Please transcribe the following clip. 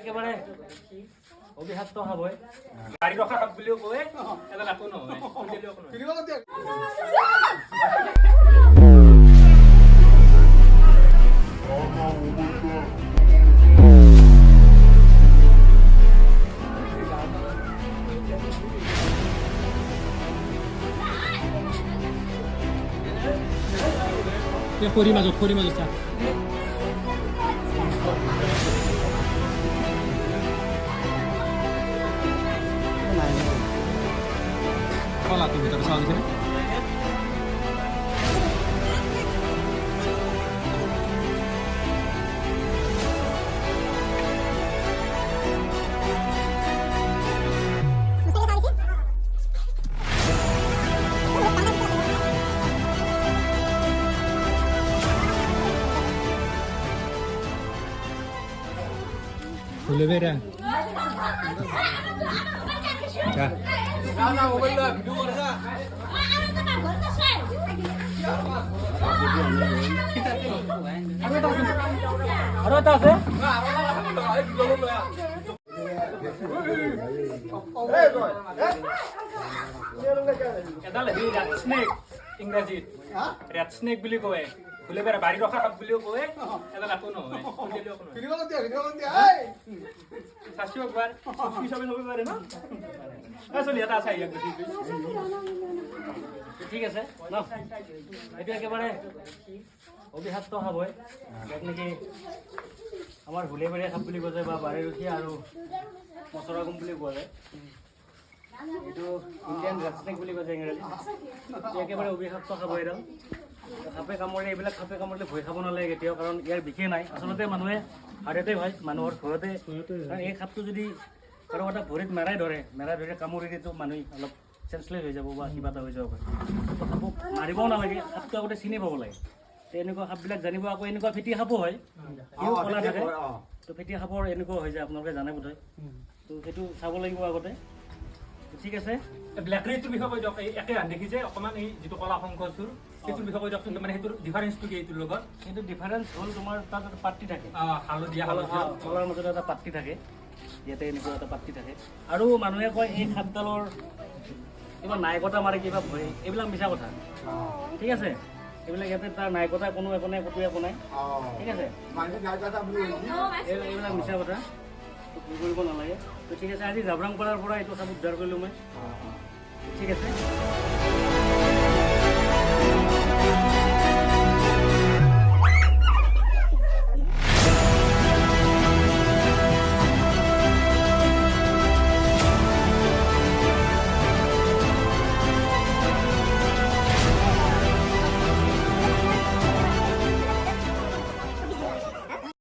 একেবাৰে অভিশাপ্ত খাবই বাড়ি ৰখা সাপ বুলিও কয় এডাল একো নহয় খৰি মাজত চা কলা তুমি ভিতৰে চাও দেখে খুলে বেৰা যা না মোবাইল লা ভিডিও কৰে যা আৰু এটা আছে এডাল হেৰি ৰেড স্নেক ইংৰাজীত ৰেড স্নেক বুলি কয় খুলে বেৰা বাড়ি ৰখা সাপ বুলিও কয় এডাল একো নহয় শাস্তি একবার হিসাবে হবে পারে না আসলে এটা আছে ঠিক আছে ন এটা একেবারে অভিশাপ্ত খাবই যাক নেকি আমার হুলে বেড়ে সাপ বুলি কোৱা যায় বা বাড়িৰ উঠি আৰু মচৰা গুম বুলি কোৱা যায় এইটো ইণ্ডিয়ান ৰেড স্নেক বুলি কোৱা যায় ইংৰাজীত একেবাৰে অভিশাপ্ত খাব এডাল সাপে কামুৰিলে এইবিলাক সাপে কামুৰিলে ভয় খাব নালাগে কেতিয়াও কাৰণ ইয়াৰ বিশেষ নাই আচলতে মানুহে হাৰ্ট এটেক হয় মানুহৰ ঘৰতে এই সাপটো যদি কাৰোবাৰ এটা ভৰিত মেৰাই ধৰে কামুৰি দিয়েতো মানুহ অলপ চেঞ্চলেছ হৈ যাব বা কিবা এটা হৈ যাব পাৰে তো সাপক মাৰিবও নালাগে সাপটো আগতে চিনি পাব লাগে তো এনেকুৱা সাপবিলাক জানিব আকৌ এনেকুৱা ফেটি সাপো হয় সিও কলা থাকে তো ফেটি সাপৰ এনেকুৱা হৈ যায় আপোনালোকে জানে বোধহয় তো সেইটো চাব লাগিব আগতে ঠিক আছে ব্লেক ৰেডটোৰ বিষয়ে কৈ দিয়ক একে হান দেখিছে অকণমান এই যিটো কলা শংখচুৰ সেইটোৰ বিষয়ে কৈ দিয়কচোন মানে সেইটোৰ ডিফাৰেঞ্চটো কি এইটোৰ লগত সেইটো ডিফাৰেঞ্চ হ'ল তোমাৰ তাত এটা পাত্তি থাকে হালধীয়া কলাৰ মাজত এটা পাত্তি থাকে ইয়াতে এনেকুৱা এটা পাত্তি থাকে আৰু মানুহে কয় এই সাপডালৰ কিবা নাইকতা মাৰে কিবা ভয় এইবিলাক মিছা কথা ঠিক আছে এইবিলাক ইয়াতে তাৰ নাইকতা কোনো একো নাই কতো একো নাই ঠিক আছে এইবিলাক মিছা কথা কৰিব নালাগে তো ঠিক আছে আজি জাবৰাংপাৰাৰ পৰা এইটো সাপ উদ্ধাৰ কৰিলোঁ মই ঠিক আছে